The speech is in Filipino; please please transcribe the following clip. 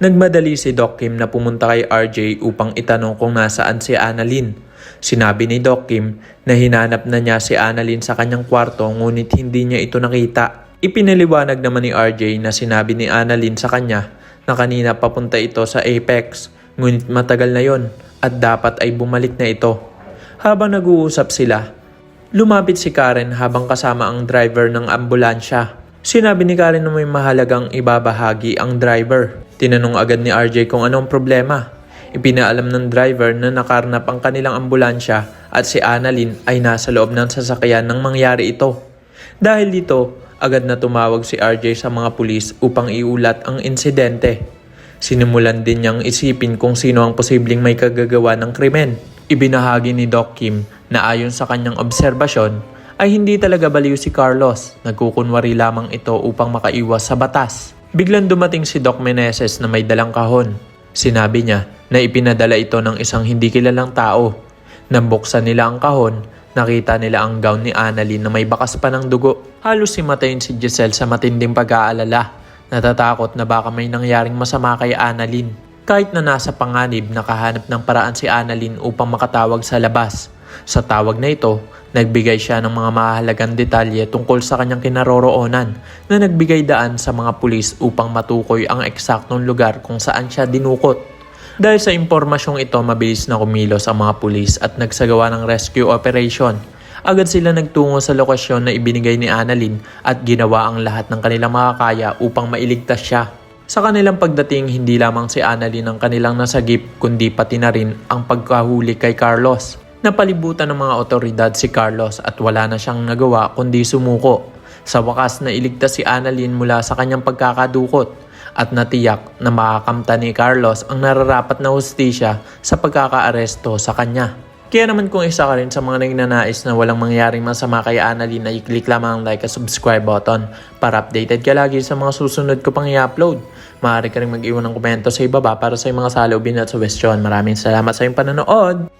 Nagmadali si Doc Kim na pumunta kay RJ upang itanong kung nasaan si Annalyn. Sinabi ni Doc Kim na hinanap na niya si Annalyn sa kanyang kwarto ngunit hindi niya ito nakita. Ipinaliwanag naman ni RJ na sinabi ni Annalyn sa kanya na kanina papunta ito sa Apex ngunit matagal na yon at dapat ay bumalik na ito. Habang nag-uusap sila, lumapit si Karen habang kasama ang driver ng ambulansya. Sinabi ni Karen na may mahalagang ibabahagi ang driver. Tinanong agad ni RJ kung anong problema. Ipinaalam ng driver na nakarnap ang kanilang ambulansya at si Annalyn ay nasa loob ng sasakyan nang mangyari ito. Dahil dito, agad na tumawag si RJ sa mga pulis upang iulat ang insidente. Sinimulan din niyang isipin kung sino ang posibleng may kagagawa ng krimen. Ibinahagi ni Doc Kim na ayon sa kanyang obserbasyon ay hindi talaga baliw si Carlos. Nagkukunwari lamang ito upang makaiwas sa batas. Biglang dumating si Doc Meneses na may dalang kahon. Sinabi niya na ipinadala ito ng isang hindi kilalang tao. Nang buksan nila ang kahon, nakita nila ang gown ni Annalyn na may bakas pa ng dugo. Halos himatayin si Giselle sa matinding pag-aalala. Natatakot na baka may nangyaring masama kay Annalyn. Kahit na nasa panganib, nakahanap ng paraan si Annalyn upang makatawag sa labas. Sa tawag na ito, nagbigay siya ng mga mahalagang detalye tungkol sa kanyang kinaroroonan na nagbigay daan sa mga pulis upang matukoy ang eksaktong lugar kung saan siya dinukot. Dahil sa impormasyong ito, mabilis na kumilos ang mga pulis at nagsagawa ng rescue operation. Agad sila nagtungo sa lokasyon na ibinigay ni Annalyn at ginawa ang lahat ng kanilang makakaya upang mailigtas siya. Sa kanilang pagdating, hindi lamang si Annalyn ang kanilang nasagip kundi pati na rin ang pagkahuli kay Carlos. Napalibutan ng mga otoridad si Carlos at wala na siyang nagawa kundi sumuko. Sa wakas na iligtas si Annalyn mula sa kanyang pagkakadukot at natiyak na makakamta ni Carlos ang nararapat na hustisya sa pagkakaaresto sa kanya. Kaya naman kung isa ka rin sa mga nagnanais na walang mangyaring masama kay Annalyn ay i-click lamang ang like at subscribe button para updated ka lagi sa mga susunod ko pang i-upload. Maaari ka rin mag-iwan ng komento sa ibaba para sa mga saloobin at suwestyon. Maraming salamat sa iyong panonood!